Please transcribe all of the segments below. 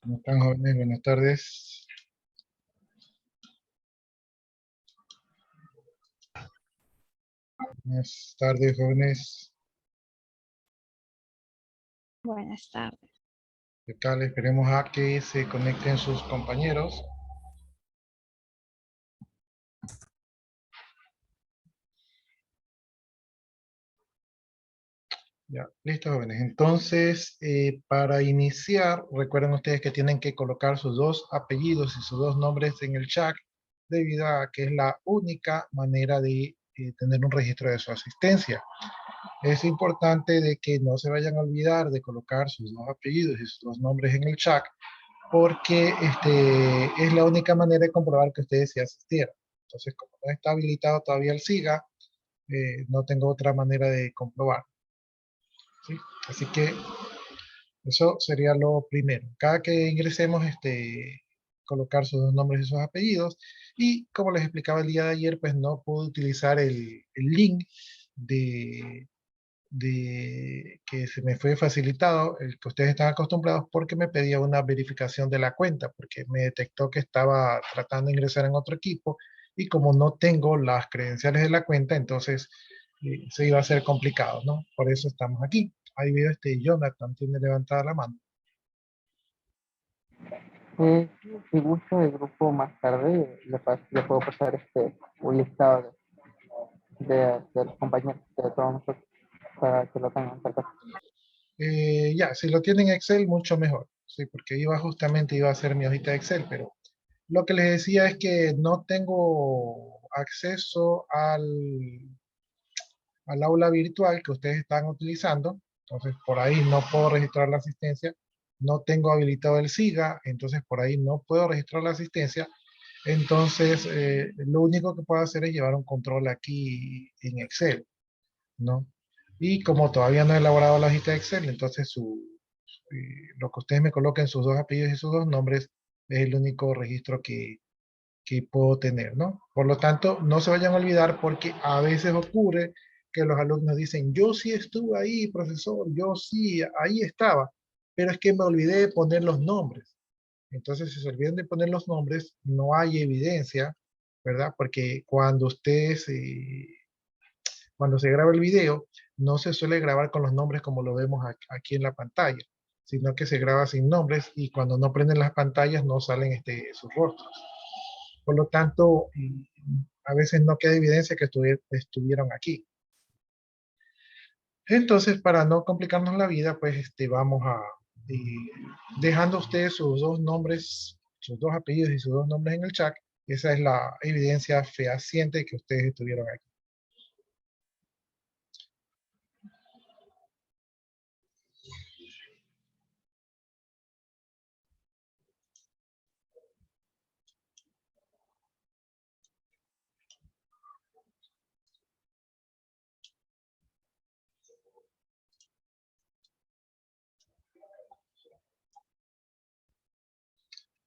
¿Cómo están, jóvenes? Buenas tardes. Buenas tardes, jóvenes. Buenas tardes. ¿Qué tal? Esperemos a que se conecten sus compañeros. Ya, listo, jóvenes. Entonces, para iniciar, recuerden ustedes que tienen que colocar sus dos apellidos y sus dos nombres en el chat, debido a que es la única manera de tener un registro de su asistencia. Es importante de que no se vayan a olvidar de colocar sus dos apellidos y sus dos nombres en el chat, porque es la única manera de comprobar que ustedes sí asistieron. Entonces, como no está habilitado todavía el SIGA, no tengo otra manera de comprobar, ¿sí? Así que eso sería lo primero. Cada que ingresemos, colocar sus dos nombres y sus apellidos. Y como les explicaba el día de ayer, pues no puedo utilizar el link de, que se me fue facilitado, el que ustedes están acostumbrados, porque me pedía una verificación de la cuenta, porque me detectó que estaba tratando de ingresar en otro equipo y como no tengo las credenciales de la cuenta, entonces se iba a ser complicado, ¿no? Por eso estamos aquí. Ahí veo Jonathan tiene levantada la mano. Si gusta el grupo más tarde, le puedo pasar un listado de los compañeros de todos nosotros para que lo tengan cerca. Ya, si lo tienen en Excel, mucho mejor. Sí, porque iba a hacer mi hojita de Excel, pero lo que les decía es que no tengo acceso al aula virtual que ustedes están utilizando. Entonces, por ahí no puedo registrar la asistencia. No tengo habilitado el SIGA, entonces por ahí no puedo registrar la asistencia. Entonces, lo único que puedo hacer es llevar un control aquí en Excel, ¿no? Y como todavía no he elaborado la hojita de Excel, entonces lo que ustedes me coloquen, sus dos apellidos y sus dos nombres, es el único registro que puedo tener, ¿no? Por lo tanto, no se vayan a olvidar porque a veces ocurre que los alumnos dicen, yo sí estuve ahí, profesor, yo sí, ahí estaba, pero es que me olvidé de poner los nombres. Entonces, si se olvidan de poner los nombres, no hay evidencia, ¿verdad? Porque cuando se graba el video, no se suele grabar con los nombres como lo vemos aquí en la pantalla, sino que se graba sin nombres y cuando no prenden las pantallas no salen sus rostros. Por lo tanto, a veces no queda evidencia que estuvieron aquí. Entonces, para no complicarnos la vida, pues vamos dejando ustedes sus dos nombres, sus dos apellidos y sus dos nombres en el chat. Esa es la evidencia fehaciente de que ustedes estuvieron aquí.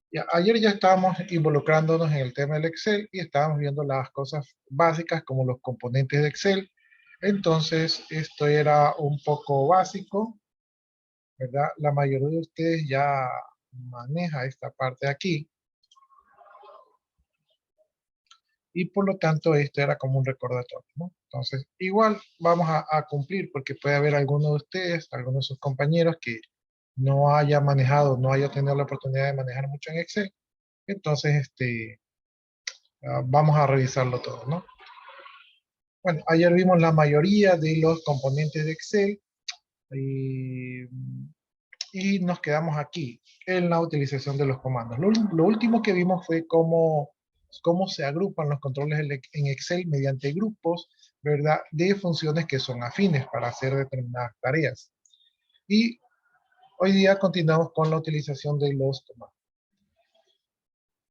Ya, ayer ya estábamos involucrándonos en el tema del Excel y estábamos viendo las cosas básicas como los componentes de Excel. Entonces, esto era un poco básico, ¿verdad? La mayoría de ustedes ya maneja esta parte aquí y por lo tanto esto era como un recordatorio, ¿no? Entonces, igual vamos a cumplir porque puede haber alguno de ustedes, algunos de sus compañeros que no haya manejado, no haya tenido la oportunidad de manejar mucho en Excel. Entonces, vamos a revisarlo todo, ¿no? Bueno, ayer vimos la mayoría de los componentes de Excel y, y nos quedamos aquí en la utilización de los comandos. Lo último que vimos fue cómo se agrupan los controles en Excel mediante grupos, ¿verdad? De funciones que son afines para hacer determinadas tareas. Y hoy día continuamos con la utilización de los comandos.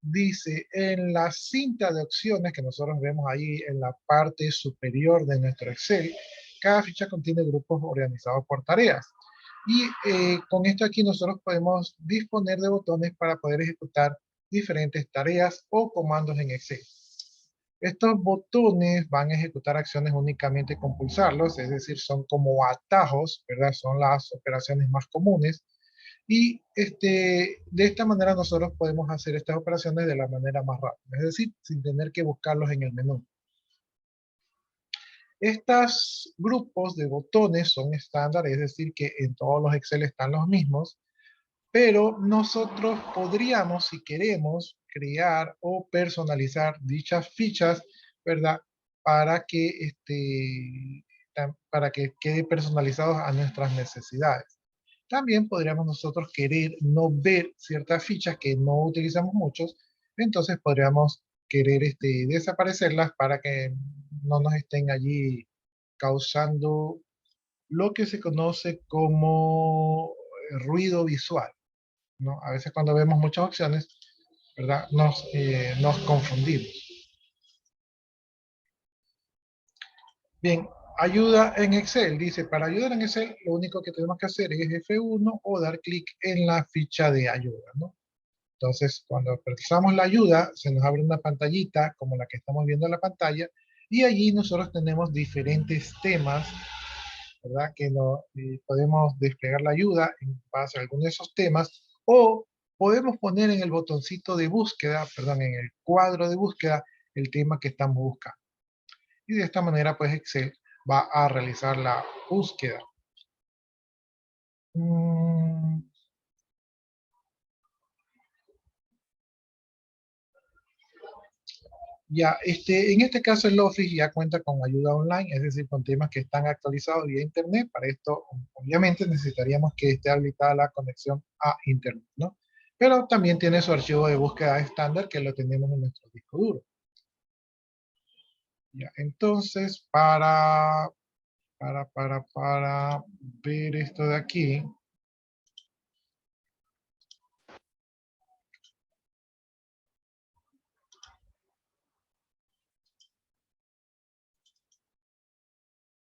Dice, en la cinta de opciones que nosotros vemos ahí en la parte superior de nuestro Excel, cada ficha contiene grupos organizados por tareas. Y con esto aquí nosotros podemos disponer de botones para poder ejecutar diferentes tareas o comandos en Excel. Estos botones van a ejecutar acciones únicamente con pulsarlos, es decir, son como atajos, ¿verdad? Son las operaciones más comunes. Y de esta manera nosotros podemos hacer estas operaciones de la manera más rápida, es decir, sin tener que buscarlos en el menú. Estos grupos de botones son estándar, es decir, que en todos los Excel están los mismos, pero nosotros podríamos, si queremos, crear o personalizar dichas fichas, ¿verdad? Para que, para que quede personalizados a nuestras necesidades. También podríamos nosotros querer no ver ciertas fichas que no utilizamos muchos, entonces podríamos querer desaparecerlas para que no nos estén allí causando lo que se conoce como ruido visual, ¿no? A veces cuando vemos muchas opciones, ¿verdad? Nos confundimos. Bien, ayuda en Excel. Dice, para ayudar en Excel, lo único que tenemos que hacer es F1 o dar clic en la ficha de ayuda, ¿no? Entonces, cuando precisamos la ayuda, se nos abre una pantallita como la que estamos viendo en la pantalla, y allí nosotros tenemos diferentes temas, ¿verdad? Que podemos desplegar la ayuda en base a alguno de esos temas, o podemos poner en el botoncito de búsqueda, perdón, en el cuadro de búsqueda, el tema que estamos buscando. Y de esta manera, pues Excel va a realizar la búsqueda. Ya, en este caso el Office ya cuenta con ayuda online, es decir, con temas que están actualizados vía Internet. Para esto, obviamente, necesitaríamos que esté habilitada la conexión a Internet, ¿no? Pero también tiene su archivo de búsqueda estándar que lo tenemos en nuestro disco duro. Ya, entonces, para ver esto de aquí,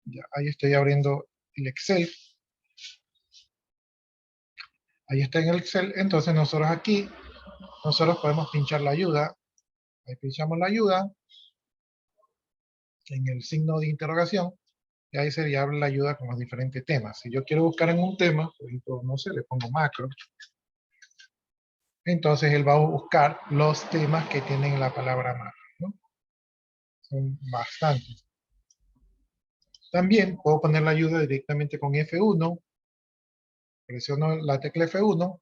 ya, ahí estoy abriendo el Excel. Ahí está en el Excel. Entonces nosotros aquí, nosotros podemos pinchar la ayuda. Ahí pinchamos la ayuda en el signo de interrogación. Y ahí sería la ayuda con los diferentes temas. Si yo quiero buscar en un tema, por ejemplo, no sé, le pongo macro. Entonces él va a buscar los temas que tienen la palabra macro, ¿no? Son bastantes. También puedo poner la ayuda directamente con F1. Presiono la tecla F1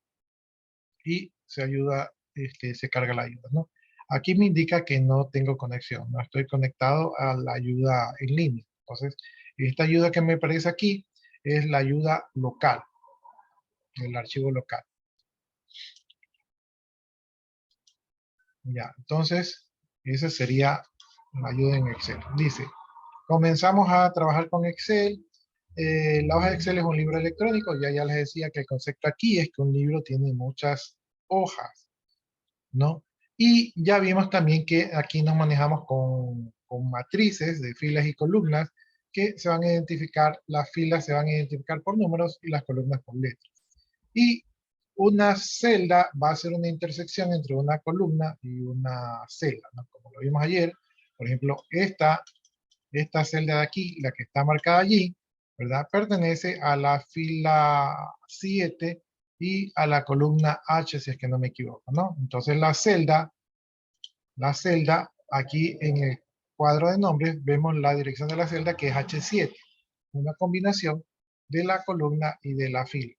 y se carga la ayuda, ¿no? Aquí me indica que no tengo conexión, no estoy conectado a la ayuda en línea. Entonces, esta ayuda que me aparece aquí es la ayuda local, el archivo local. Ya, entonces, esa sería la ayuda en Excel. Dice, comenzamos a trabajar con Excel. La hoja de Excel es un libro electrónico. Ya les decía que el concepto aquí es que un libro tiene muchas hojas, ¿no? Y ya vimos también que aquí nos manejamos con matrices de filas y columnas que se van a identificar, las filas se van a identificar por números y las columnas por letras. Y una celda va a ser una intersección entre una columna y una celda, ¿no? Como lo vimos ayer, por ejemplo, esta celda de aquí, la que está marcada allí, ¿verdad? Pertenece a la fila 7 y a la columna H, si es que no me equivoco, ¿no? Entonces la celda, aquí en el cuadro de nombres, vemos la dirección de la celda que es H7, una combinación de la columna y de la fila.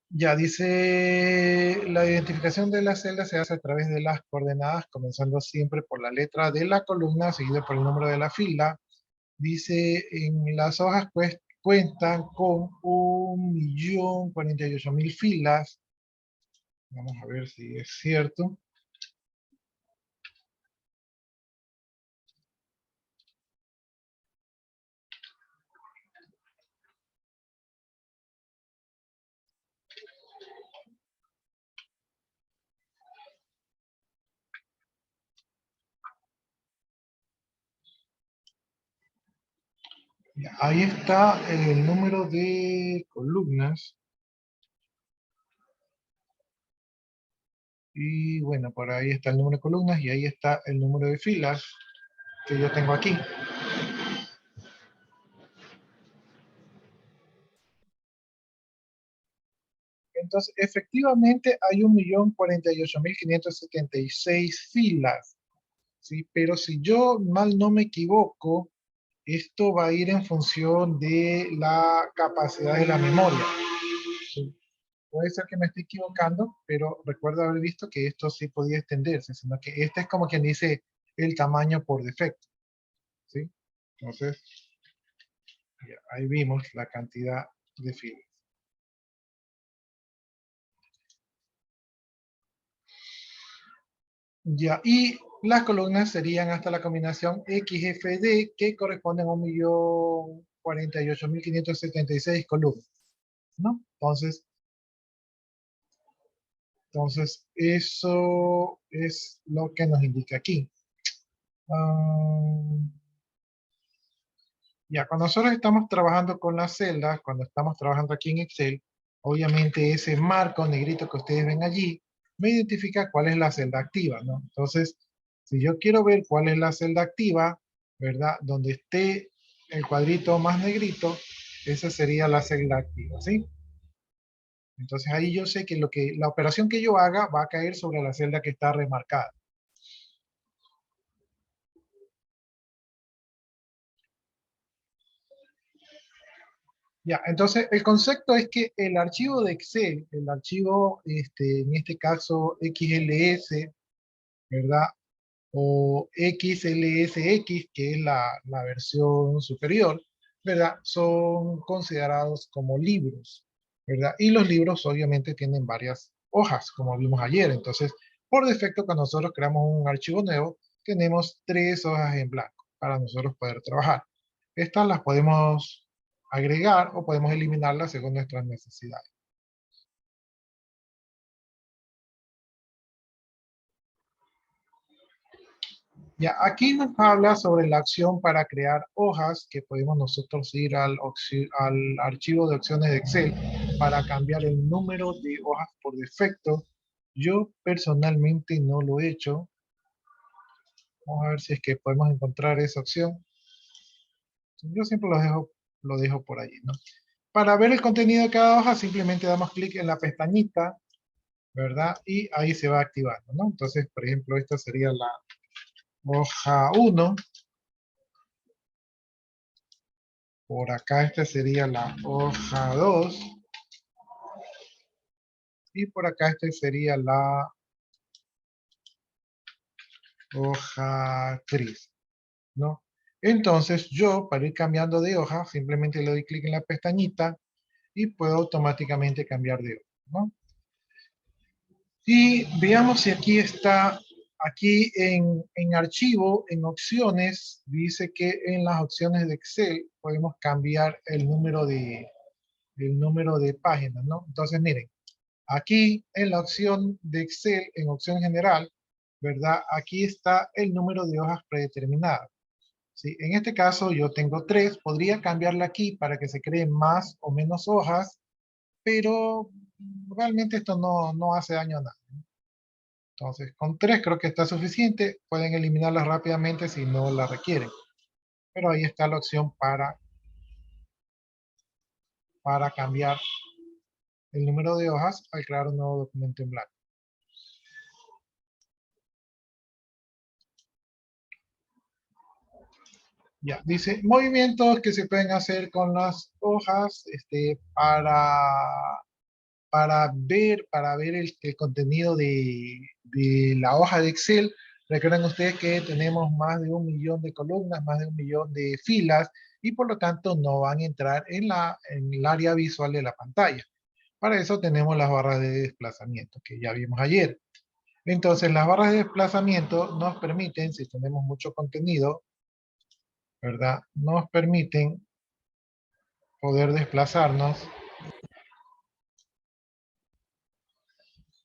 Ya dice, la identificación de la celda se hace a través de las coordenadas, comenzando siempre por la letra de la columna, seguido por el número de la fila. Dice, en las hojas pues cuentan con 1.048.000 filas. Vamos a ver si es cierto. Ya, ahí está el número de columnas. Y bueno, por ahí está el número de columnas y ahí está el número de filas que yo tengo aquí. Entonces, efectivamente hay 1.048.576 filas, ¿sí? Pero si yo mal no me equivoco, esto va a ir en función de la capacidad de la memoria. ¿Sí? Puede ser que me esté equivocando, pero recuerdo haber visto que esto sí podía extenderse, sino que este es como quien dice el tamaño por defecto, ¿sí? Entonces, ya, ahí vimos la cantidad de filas. Ya, y las columnas serían hasta la combinación XFD, que corresponden a 1.048.576 columnas, ¿no? Entonces, eso es lo que nos indica aquí. Ah, ya, cuando nosotros estamos trabajando con las celdas, cuando estamos trabajando aquí en Excel, obviamente ese marco negrito que ustedes ven allí, me identifica cuál es la celda activa, ¿no? Entonces, si yo quiero ver cuál es la celda activa, ¿verdad? Donde esté el cuadrito más negrito, esa sería la celda activa, ¿sí? Entonces ahí yo sé que la operación que yo haga va a caer sobre la celda que está remarcada. Ya, entonces el concepto es que el archivo de Excel, el archivo, en este caso XLS, ¿verdad? O XLSX, que es la versión superior, ¿verdad? Son considerados como libros, ¿verdad? Y los libros obviamente tienen varias hojas, como vimos ayer. Entonces, por defecto, cuando nosotros creamos un archivo nuevo, tenemos 3 hojas en blanco para nosotros poder trabajar. Estas las podemos agregar o podemos eliminarlas según nuestras necesidades. Ya, aquí nos habla sobre la opción para crear hojas, que podemos nosotros ir al archivo de opciones de Excel para cambiar el número de hojas por defecto. Yo personalmente no lo he hecho. Vamos a ver si es que podemos encontrar esa opción. Yo siempre lo dejo por allí, ¿no? Para ver el contenido de cada hoja, simplemente damos clic en la pestañita, ¿verdad? Y ahí se va activando, ¿no? Entonces, por ejemplo, esta sería la hoja 1. Por acá esta sería la hoja 2. Y por acá esta sería la hoja 3, ¿no? Entonces yo, para ir cambiando de hoja, simplemente le doy clic en la pestañita y puedo automáticamente cambiar de hoja, ¿no? Y veamos si aquí está, aquí en archivo, en opciones, dice que en las opciones de Excel podemos cambiar el número de páginas, ¿no? Entonces miren, aquí en la opción de Excel, en opción general, ¿verdad? Aquí está el número de hojas predeterminadas. ¿Sí? En este caso yo tengo 3, podría cambiarla aquí para que se creen más o menos hojas, pero realmente esto no hace daño a nada. Entonces, con 3 creo que está suficiente, pueden eliminarlas rápidamente si no la requieren. Pero ahí está la opción para cambiar el número de hojas al crear un nuevo documento en blanco. Ya, dice movimientos que se pueden hacer con las hojas para ver el contenido de la hoja de Excel. Recuerden ustedes que tenemos más de 1 millón de columnas, más de 1 millón de filas y por lo tanto no van a entrar en el área visual de la pantalla. Para eso tenemos las barras de desplazamiento que ya vimos ayer. Entonces las barras de desplazamiento nos permiten, si tenemos mucho contenido, ¿verdad? Nos permiten poder desplazarnos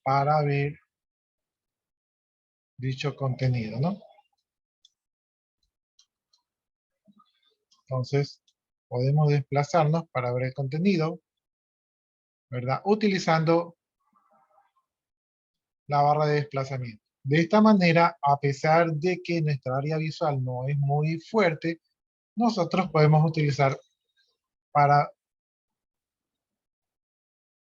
para ver dicho contenido, ¿no? Entonces, podemos desplazarnos para ver el contenido, ¿verdad? Utilizando la barra de desplazamiento. De esta manera, a pesar de que nuestra área visual no es muy fuerte, nosotros podemos utilizar para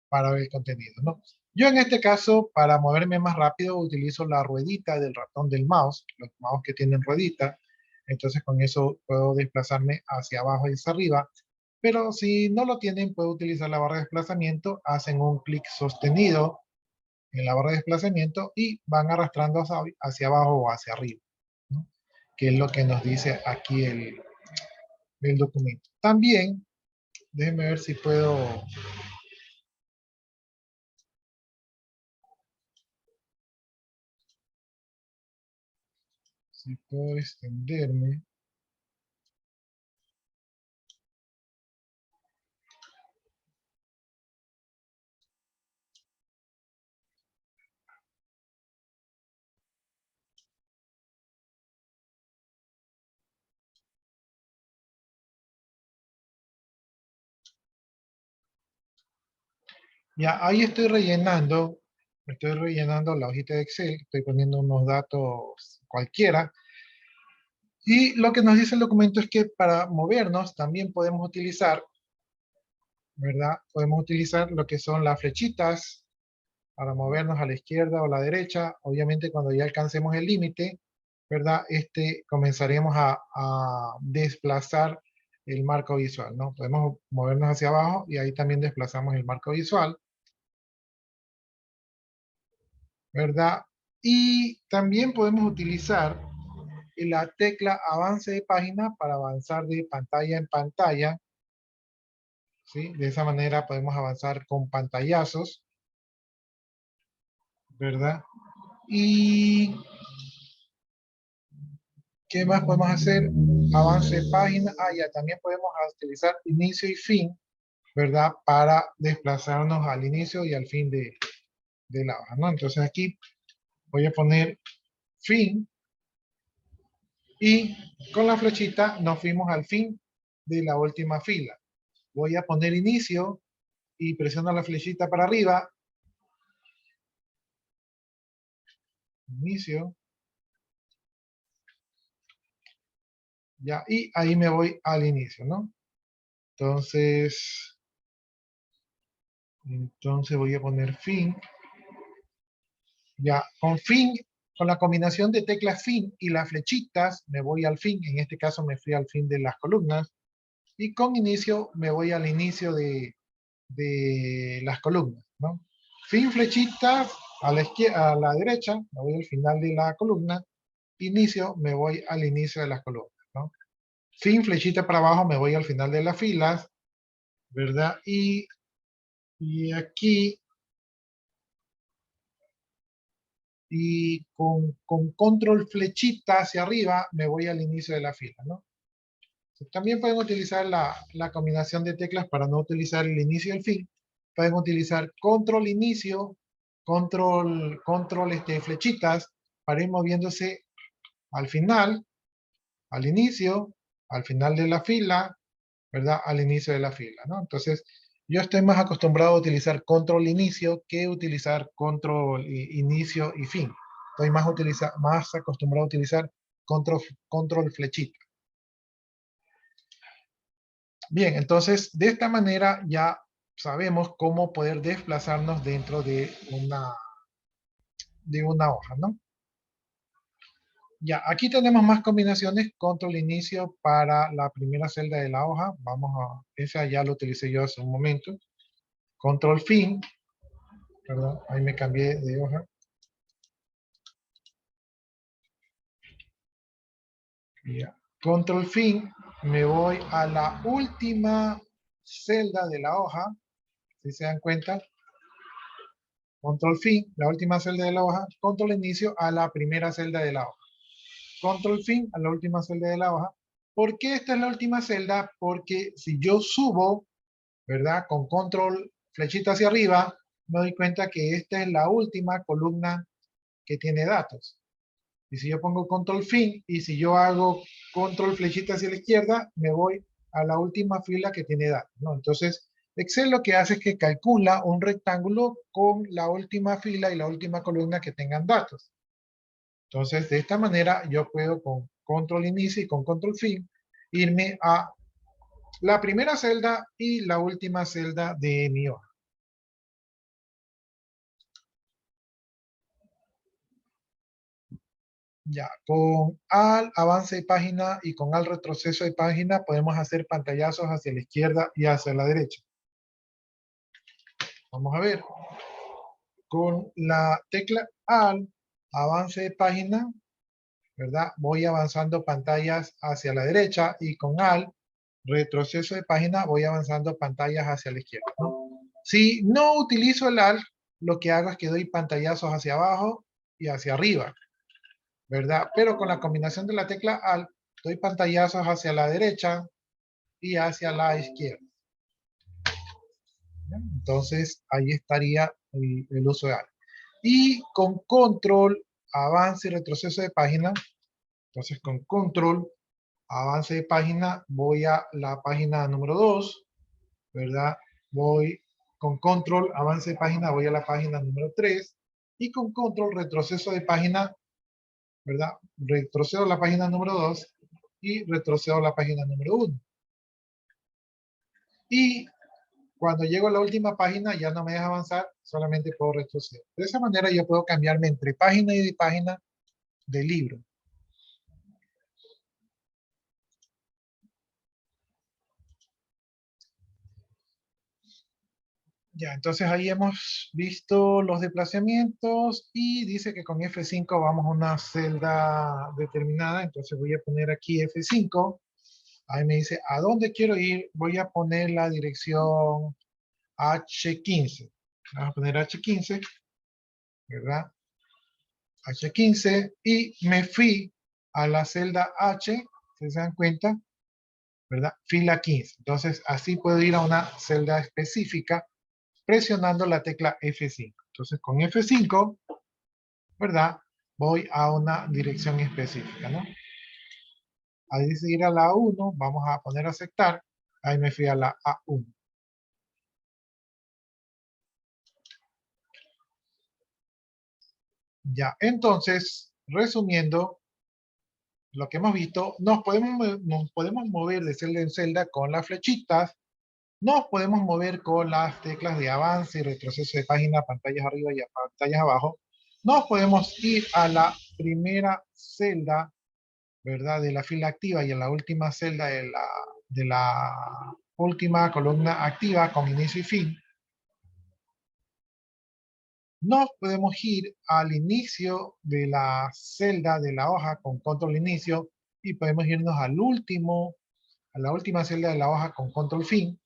para ver el contenido, ¿no? Yo en este caso, para moverme más rápido, utilizo la ruedita del ratón del mouse, los mouse que tienen ruedita, entonces con eso puedo desplazarme hacia abajo y hacia arriba, pero si no lo tienen, puedo utilizar la barra de desplazamiento, hacen un clic sostenido en la barra de desplazamiento y van arrastrando hacia abajo o hacia arriba, ¿no? Que es lo que nos dice aquí el documento. También, déjenme ver si puedo extenderme. Ya, ahí estoy rellenando la hojita de Excel, estoy poniendo unos datos cualquiera. Y lo que nos dice el documento es que para movernos también podemos utilizar, ¿verdad? Podemos utilizar lo que son las flechitas para movernos a la izquierda o a la derecha. Obviamente cuando ya alcancemos el límite, ¿verdad? Comenzaremos a desplazar el marco visual, ¿no? Podemos movernos hacia abajo y ahí también desplazamos el marco visual, ¿verdad? Y también podemos utilizar la tecla avance de página para avanzar de pantalla en pantalla, ¿sí? De esa manera podemos avanzar con pantallazos, ¿verdad? Y ¿qué más podemos hacer? Avance de página. Ah, ya, también podemos utilizar inicio y fin, ¿verdad? Para desplazarnos al inicio y al fin de la hoja, ¿no? Entonces aquí voy a poner fin y con la flechita nos fuimos al fin de la última fila. Voy a poner inicio y presiono la flechita para arriba. Inicio. Ya, y ahí me voy al inicio, ¿no? Entonces voy a poner fin. Ya, con fin, con la combinación de teclas fin y las flechitas, me voy al fin. En este caso me fui al fin de las columnas. Y con inicio, me voy al inicio de las columnas, ¿no? Fin, flechitas, a la izquierda, a la derecha, me voy al final de la columna. Inicio, me voy al inicio de las columnas, ¿no? Fin, flechita para abajo, me voy al final de las filas, ¿verdad? Y aquí, y con control flechita hacia arriba, me voy al inicio de la fila, ¿no? También pueden utilizar la combinación de teclas para no utilizar el inicio y el fin. Pueden utilizar control inicio, control flechitas para ir moviéndose al final, al inicio, al final de la fila, ¿verdad? Al inicio de la fila, ¿no? Entonces, yo estoy más acostumbrado a utilizar control inicio que utilizar control inicio y fin. Estoy más acostumbrado a utilizar control flechita. Bien, entonces de esta manera ya sabemos cómo poder desplazarnos dentro de una hoja, ¿no? Ya, aquí tenemos más combinaciones. Control inicio para la primera celda de la hoja. Esa ya lo utilicé yo hace un momento. Control fin, perdón, ahí me cambié de hoja. Ya. Control fin, me voy a la última celda de la hoja, si se dan cuenta. Control fin, la última celda de la hoja. Control inicio a la primera celda de la hoja. Control fin a la última celda de la hoja. ¿Por qué esta es la última celda? Porque si yo subo, ¿verdad? Con control flechita hacia arriba, me doy cuenta que esta es la última columna que tiene datos. Y si yo pongo control fin y si yo hago control flechita hacia la izquierda, me voy a la última fila que tiene datos, ¿no? Entonces, Excel lo que hace es que calcula un rectángulo con la última fila y la última columna que tengan datos. Entonces, de esta manera, yo puedo con control inicio y con control fin irme a la primera celda y la última celda de mi hoja. Ya, con al avance de página y con al retroceso de página podemos hacer pantallazos hacia la izquierda y hacia la derecha. Vamos a ver. Con la tecla al avance de página, ¿verdad? Voy avanzando pantallas hacia la derecha y con al retroceso de página voy avanzando pantallas hacia la izquierda, ¿no? Si no utilizo el al, lo que hago es que doy pantallazos hacia abajo y hacia arriba, ¿verdad? Pero con la combinación de la tecla al, doy pantallazos hacia la derecha y hacia la izquierda. ¿Ya? Entonces, ahí estaría el uso de al. Y con control, avance y retroceso de página. Entonces, con control, avance de página, voy a la página número 2, ¿verdad? Voy con control, avance de página, voy a la página número 3. Y con control, retroceso de página, ¿verdad? Retrocedo a la página número 2 y retrocedo a la página número 1. Y cuando llego a la última página ya no me deja avanzar, solamente puedo retroceder. De esa manera yo puedo cambiarme entre página y página del libro. Ya, entonces ahí hemos visto los desplazamientos y dice que con F5 vamos a una celda determinada. Entonces voy a poner aquí F5. Ahí me dice, ¿a dónde quiero ir? Voy a poner la dirección H15. Vamos a poner H15, ¿verdad? H15 y me fui a la celda H, si se dan cuenta, ¿verdad? Fila 15. Entonces así puedo ir a una celda específica presionando la tecla F5. Entonces con F5, ¿verdad? Voy a una dirección específica, ¿no? Ahí dice ir a la A1, vamos a poner aceptar. Ahí me fui a la A1. Ya, entonces, resumiendo lo que hemos visto, nos podemos mover de celda en celda con las flechitas, nos podemos mover con las teclas de avance y retroceso de página, pantallas arriba y pantallas abajo. Nos podemos ir a la primera celda, ¿verdad? De la fila activa y a la última celda de la última columna activa con inicio y fin. Nos podemos ir al inicio de la celda de la hoja con control inicio y podemos irnos al último, a la última celda de la hoja con control fin.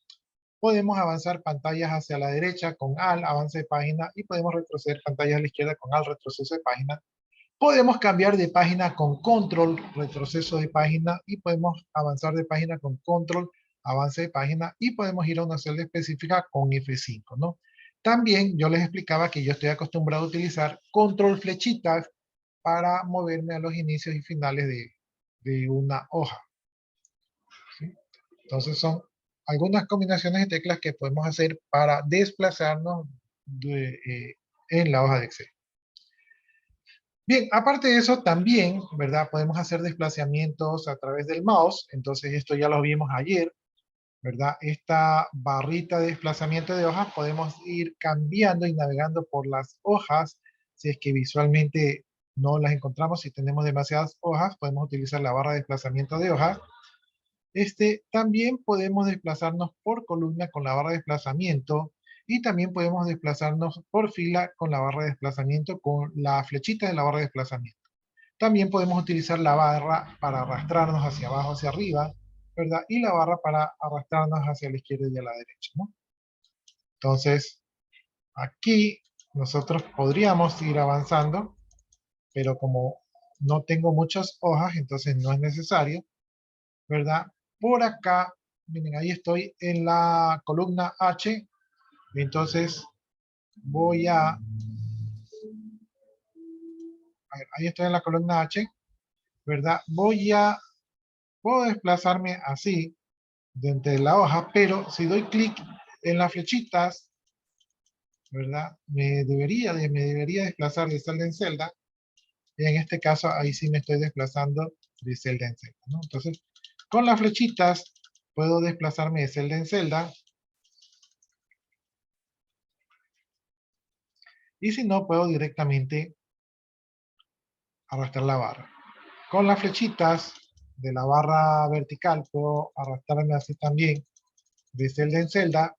Podemos avanzar pantallas hacia la derecha con al, avance de página, y podemos retroceder pantallas a la izquierda con al, retroceso de página. Podemos cambiar de página con control, retroceso de página, y podemos avanzar de página con control, avance de página, y podemos ir a una celda específica con F5, ¿no? También yo les explicaba que yo estoy acostumbrado a utilizar control flechitas para moverme a los inicios y finales de una hoja, ¿sí? Entonces son algunas combinaciones de teclas que podemos hacer para desplazarnos en la hoja de Excel. Bien, aparte de eso también, ¿verdad? Podemos hacer desplazamientos a través del mouse. Entonces esto ya lo vimos ayer, ¿verdad? Esta barrita de desplazamiento de hojas podemos ir cambiando y navegando por las hojas. Si es que visualmente no las encontramos, si tenemos demasiadas hojas, podemos utilizar la barra de desplazamiento de hojas. También podemos desplazarnos por columna con la barra de desplazamiento y también podemos desplazarnos por fila con la barra de desplazamiento con la flechita de la barra de desplazamiento. También podemos utilizar la barra para arrastrarnos hacia abajo, hacia arriba, ¿verdad? Y la barra para arrastrarnos hacia la izquierda y a la derecha, ¿no? Entonces, aquí nosotros podríamos ir avanzando, pero como no tengo muchas hojas, entonces no es necesario, ¿verdad? Por acá, miren, ahí estoy en la columna H, entonces voy ver, ahí estoy en la columna H, ¿verdad? Puedo desplazarme así, dentro de la hoja, pero si doy clic en las flechitas, ¿verdad? Me debería desplazar de celda en celda, y en este caso ahí sí me estoy desplazando de celda en celda, ¿no? Entonces, con las flechitas puedo desplazarme de celda en celda, y si no, puedo directamente arrastrar la barra. Con las flechitas de la barra vertical puedo arrastrarme así también de celda en celda.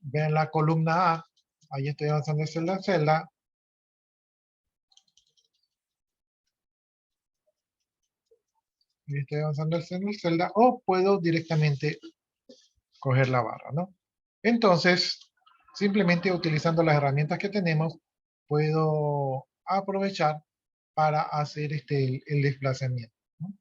Ven la columna A, ahí estoy avanzando de celda en celda. Y estoy avanzando de celda en celda, o puedo directamente coger la barra, ¿no? Entonces, simplemente utilizando las herramientas que tenemos, puedo aprovechar para hacer el desplazamiento, ¿no?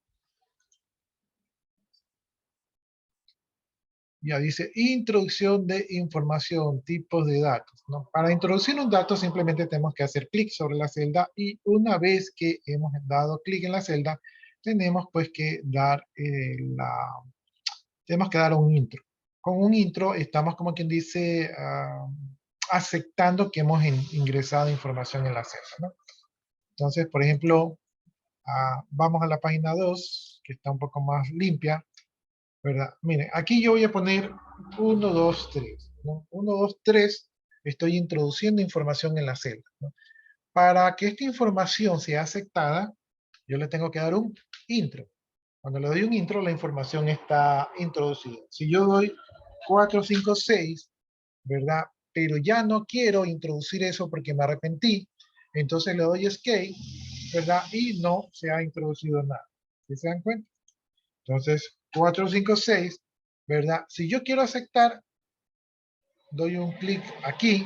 Ya dice, introducción de información, tipos de datos, ¿no? Para introducir un dato simplemente tenemos que hacer clic sobre la celda, y una vez que hemos dado clic en la celda, tenemos pues que dar tenemos que dar un intro. Con un intro estamos, como quien dice, aceptando que hemos ingresado información en la celda, ¿no? Entonces, por ejemplo, vamos a la página 2, que está un poco más limpia, ¿verdad? Miren, aquí yo voy a poner 1, 2, 3, ¿no? 1, 2, 3, estoy introduciendo información en la celda, ¿no? Para que esta información sea aceptada, yo le tengo que dar un intro. Cuando le doy un intro, la información está introducida. Si yo doy 4, 5, 6, ¿verdad? Pero ya no quiero introducir eso porque me arrepentí, entonces le doy escape, ¿verdad? Y no se ha introducido nada. ¿Sí se dan cuenta? Entonces, 4, 5, 6, ¿verdad? Si yo quiero aceptar, doy un clic aquí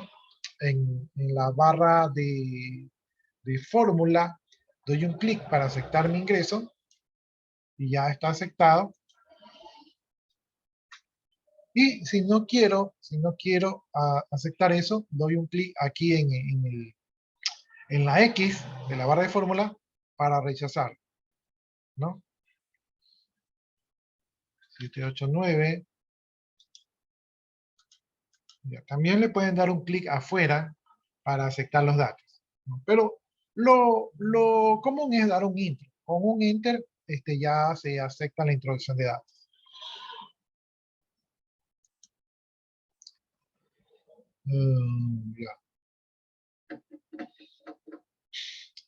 en la barra de fórmula, doy un clic para aceptar mi ingreso y ya está aceptado. Y si no quiero aceptar eso, doy un clic aquí en la X de la barra de fórmula para rechazar, ¿no? 7, 8, 9. Ya, también le pueden dar un clic afuera para aceptar los datos, ¿no? Pero lo común es dar un enter. Con un enter ya se acepta la introducción de datos. Ya.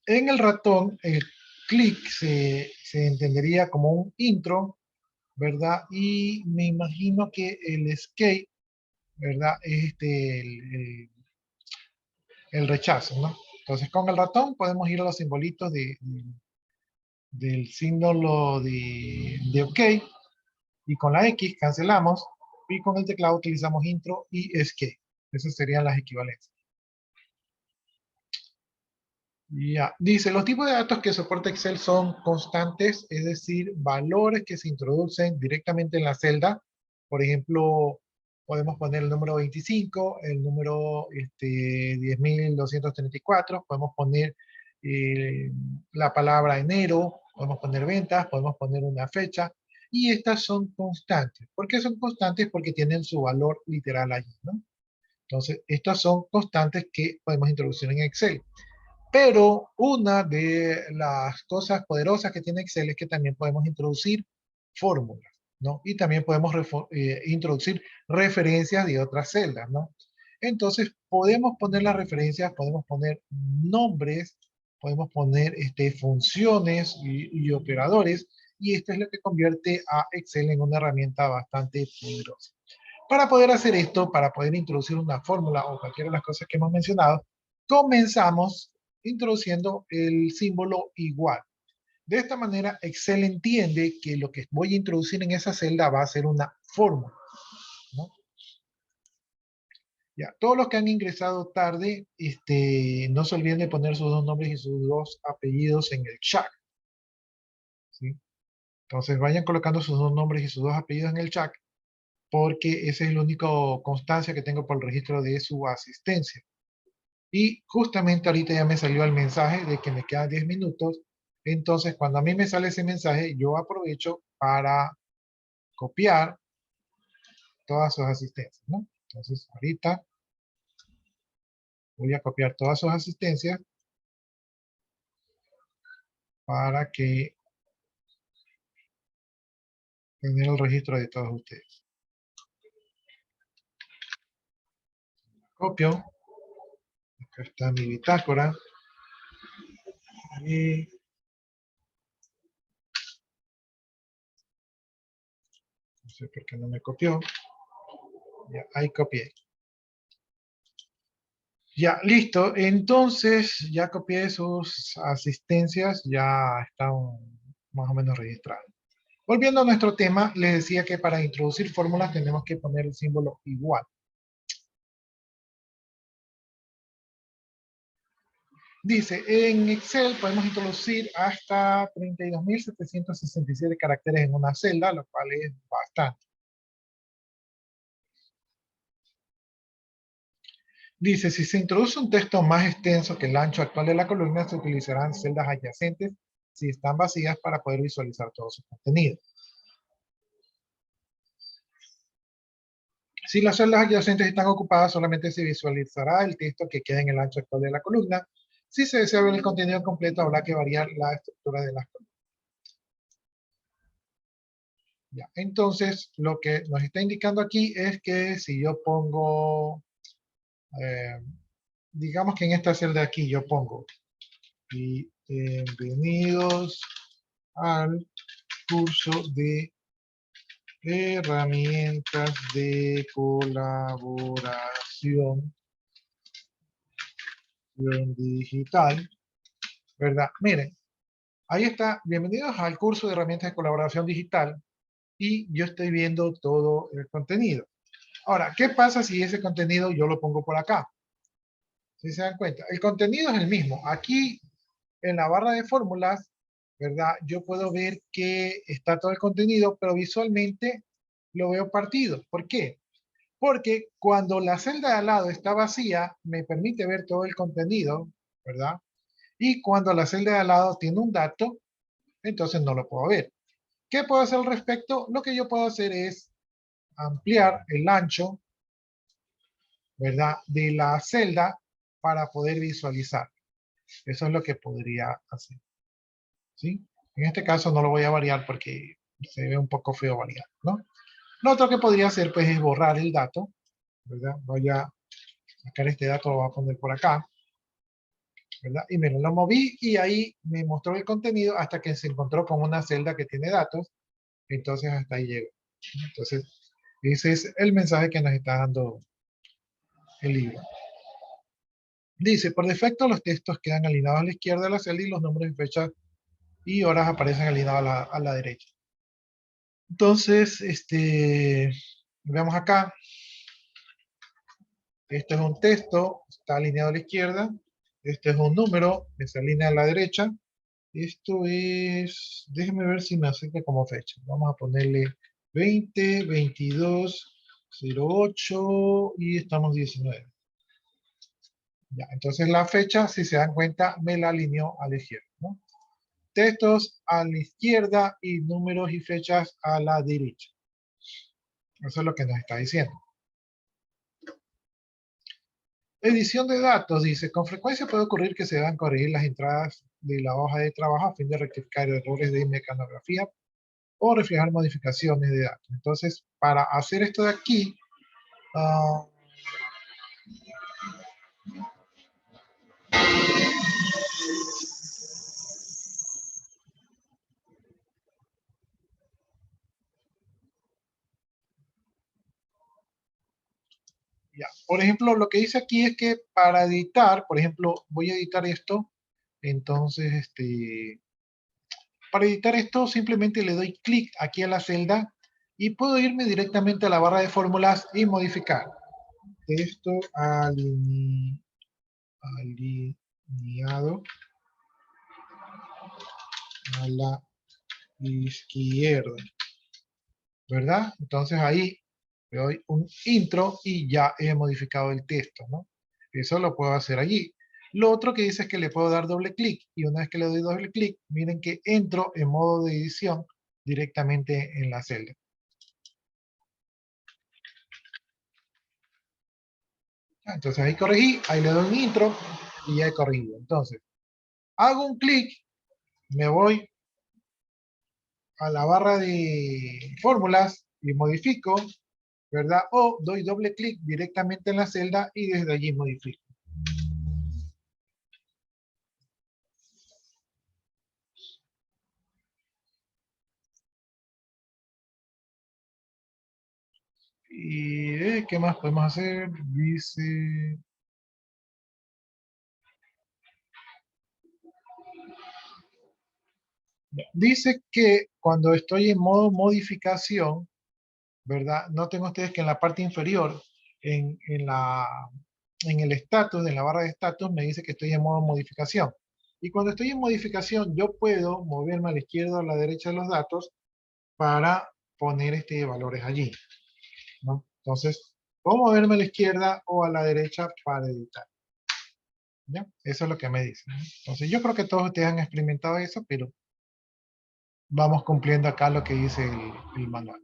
En el ratón, el clic se entendería como un intro, ¿verdad? Y me imagino que el escape, ¿verdad? Es el rechazo, ¿no? Entonces con el ratón podemos ir a los simbolitos del símbolo de OK, y con la X cancelamos, y con el teclado utilizamos intro y escape. Esas serían las equivalencias. Ya, dice, los tipos de datos que soporta Excel son constantes, es decir, valores que se introducen directamente en la celda. Por ejemplo, podemos poner el número 25, el número 10.234, podemos poner la palabra enero, podemos poner ventas, podemos poner una fecha, y estas son constantes. ¿Por qué son constantes? Porque tienen su valor literal allí, ¿no? Entonces, estas son constantes que podemos introducir en Excel. Pero una de las cosas poderosas que tiene Excel es que también podemos introducir fórmulas, ¿no? Y también podemos introducir referencias de otras celdas, ¿no? Entonces, podemos poner las referencias, podemos poner nombres, podemos poner funciones y operadores, y esto es lo que convierte a Excel en una herramienta bastante poderosa. Para poder hacer esto, para poder introducir una fórmula o cualquiera de las cosas que hemos mencionado, comenzamos introduciendo el símbolo igual. De esta manera, Excel entiende que lo que voy a introducir en esa celda va a ser una fórmula, ¿no? Ya, todos los que han ingresado tarde, no se olviden de poner sus dos nombres y sus dos apellidos en el chat, ¿sí? Entonces vayan colocando sus dos nombres y sus dos apellidos en el chat, porque esa es la única constancia que tengo por el registro de su asistencia. Y justamente ahorita ya me salió el mensaje de que me quedan 10 minutos. Entonces, cuando a mí me sale ese mensaje, yo aprovecho para copiar todas sus asistencias, ¿no? Entonces, ahorita voy a copiar todas sus asistencias para que tengan el registro de todos ustedes. Copio. Acá está mi bitácora. Y no sé por qué no me copió. Ya, ahí copié. Ya, listo. Entonces, ya copié sus asistencias, ya están más o menos registradas. Volviendo a nuestro tema, les decía que para introducir fórmulas tenemos que poner el símbolo igual. Dice, en Excel podemos introducir hasta 32.767 caracteres en una celda, lo cual es bastante. Dice, si se introduce un texto más extenso que el ancho actual de la columna, se utilizarán celdas adyacentes si están vacías para poder visualizar todo su contenido. Si las celdas adyacentes están ocupadas, solamente se visualizará el texto que queda en el ancho actual de la columna. Si se desea ver el contenido completo, habrá que variar la estructura de las columnas. Ya, entonces, lo que nos está indicando aquí es que si yo pongo, eh, digamos que en esta celda de aquí yo pongo, bienvenidos al curso de herramientas de colaboración digital, ¿verdad? Miren, ahí está, bienvenidos al curso de herramientas de colaboración digital y yo estoy viendo todo el contenido. Ahora, ¿qué pasa si ese contenido yo lo pongo por acá? Si se dan cuenta, el contenido es el mismo. Aquí en la barra de fórmulas, ¿verdad? Yo puedo ver que está todo el contenido, pero visualmente lo veo partido. ¿Por qué? Porque cuando la celda de al lado está vacía, me permite ver todo el contenido, ¿verdad? Y cuando la celda de al lado tiene un dato, entonces no lo puedo ver. ¿Qué puedo hacer al respecto? Lo que yo puedo hacer es ampliar el ancho, ¿verdad? De la celda para poder visualizar. Eso es lo que podría hacer, ¿sí? En este caso no lo voy a variar porque se ve un poco feo variar, ¿no? Lo otro que podría hacer, pues, es borrar el dato, ¿verdad? Voy a sacar este dato, lo voy a poner por acá, ¿verdad? Y me lo moví y ahí me mostró el contenido hasta que se encontró con una celda que tiene datos, entonces hasta ahí llegó. Entonces, ese es el mensaje que nos está dando el libro. Dice, por defecto los textos quedan alineados a la izquierda de la celda y los nombres y fechas y horas aparecen alineados a la derecha. Entonces, veamos acá. Este es un texto, está alineado a la izquierda. Este es un número que se alinea a la derecha. Esto es, déjenme ver si me acepta como fecha. Vamos a ponerle 20, 22, 08 y estamos 19. Ya, entonces la fecha, si se dan cuenta, me la alineó a la izquierda, ¿no? Textos a la izquierda y números y fechas a la derecha. Eso es lo que nos está diciendo. Edición de datos, dice, con frecuencia puede ocurrir que se deban corregir las entradas de la hoja de trabajo a fin de rectificar errores de mecanografía o reflejar modificaciones de datos. Entonces, para hacer esto de aquí, ya. Por ejemplo, lo que dice aquí es que para editar, por ejemplo, voy a editar esto, entonces, para editar esto simplemente le doy clic aquí a la celda y puedo irme directamente a la barra de fórmulas y modificar. Texto alineado a la izquierda, ¿verdad? Entonces ahí le doy un intro y ya he modificado el texto, ¿no? Eso lo puedo hacer allí. Lo otro que dice es que le puedo dar doble clic y una vez que le doy doble clic, miren que entro en modo de edición directamente en la celda. Entonces ahí corregí, ahí le doy un intro y ya he corregido. Entonces, hago un clic, me voy a la barra de fórmulas y modifico, ¿verdad? O doy doble clic directamente en la celda y desde allí modifico. Y ¿qué más podemos hacer? Dice que cuando estoy en modo modificación, ¿verdad? Noten ustedes que en la parte inferior, en el estatus, en la barra de estatus, me dice que estoy en modo modificación. Y cuando estoy en modificación, yo puedo moverme a la izquierda o a la derecha de los datos para poner valores allí, ¿no? Entonces, puedo moverme a la izquierda o a la derecha para editar. ¿Ya? Eso es lo que me dice, ¿no? Entonces, yo creo que todos ustedes han experimentado eso, pero vamos cumpliendo acá lo que dice el manual.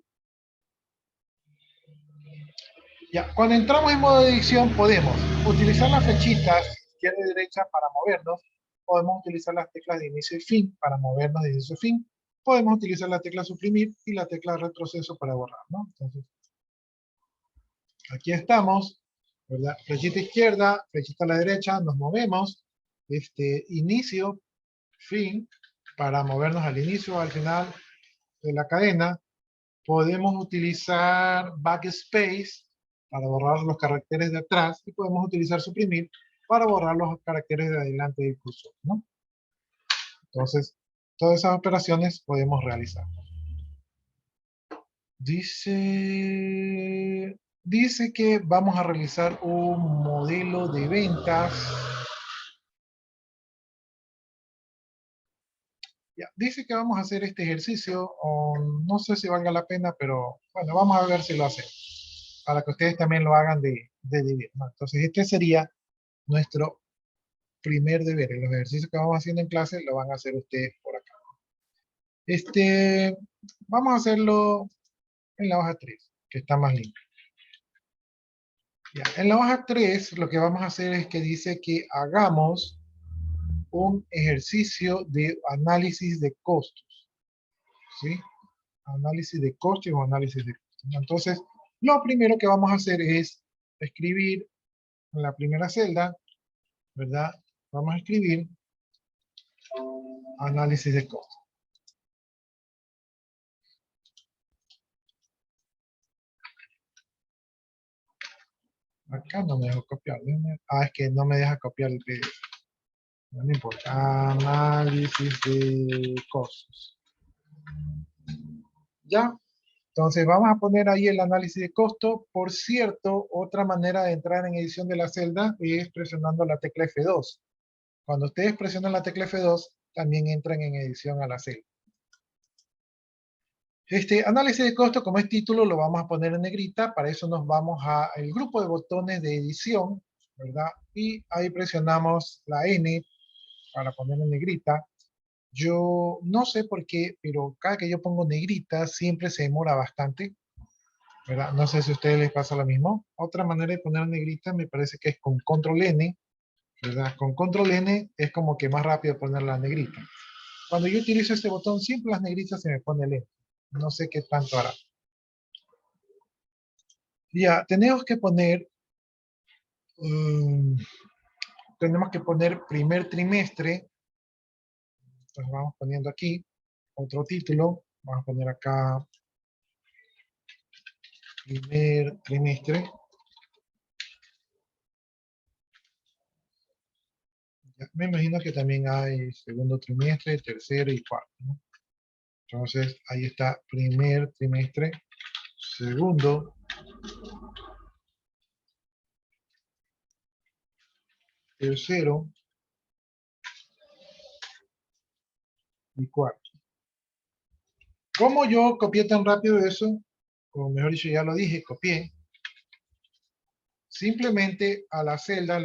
Ya, cuando entramos en modo de edición podemos utilizar las flechitas izquierda y derecha para movernos, podemos utilizar las teclas de inicio y fin para movernos de inicio y fin, podemos utilizar la tecla suprimir y la tecla retroceso para borrar, ¿no? Entonces, aquí estamos, ¿verdad? Flechita izquierda, flechita a la derecha, nos movemos, inicio, fin, para movernos al inicio o al final de la cadena. Podemos utilizar backspace para borrar los caracteres de atrás y podemos utilizar suprimir para borrar los caracteres de adelante del cursor, ¿no? Entonces, todas esas operaciones podemos realizar. Dice que vamos a realizar un modelo de ventas. Ya, dice que vamos a hacer este ejercicio, no sé si valga la pena, pero bueno, vamos a ver si lo hacemos, para que ustedes también lo hagan de deber, ¿no? Entonces, este sería nuestro primer deber. Los ejercicios que vamos haciendo en clase lo van a hacer ustedes por acá. Vamos a hacerlo en la hoja 3, que está más limpio. Ya, en la hoja 3 lo que vamos a hacer es que dice que hagamos un ejercicio de análisis de costos, ¿sí? Análisis de costos o análisis de costos. Entonces, lo primero que vamos a hacer es escribir en la primera celda, ¿verdad? Vamos a escribir análisis de costos. Acá no me deja copiar. Es que no me deja copiar el PDF. No me importa. Análisis de costos. ¿Ya? Entonces vamos a poner ahí el análisis de costo. Por cierto, otra manera de entrar en edición de la celda es presionando la tecla F2. Cuando ustedes presionan la tecla F2, también entran en edición a la celda. Análisis de costo, como es título, lo vamos a poner en negrita. Para eso nos vamos al grupo de botones de edición, ¿verdad? Y ahí presionamos la N para poner en negrita. Yo no sé por qué, pero cada que yo pongo negrita siempre se demora bastante, ¿verdad? No sé si a ustedes les pasa lo mismo. Otra manera de poner negrita me parece que es con control N, ¿verdad? Con control N es como que más rápido poner la negrita. Cuando yo utilizo este botón, siempre las negritas se me pone lento. No sé qué tanto hará. Ya, tenemos que poner primer trimestre. Entonces vamos poniendo aquí otro título. Vamos a poner acá primer trimestre. Ya, me imagino que también hay segundo trimestre, tercero y cuarto, ¿no? Entonces ahí está primer trimestre, segundo, tercero y cuarto. ¿Cómo yo copié tan rápido eso? O mejor dicho, ya lo dije, copié. Simplemente a la celda le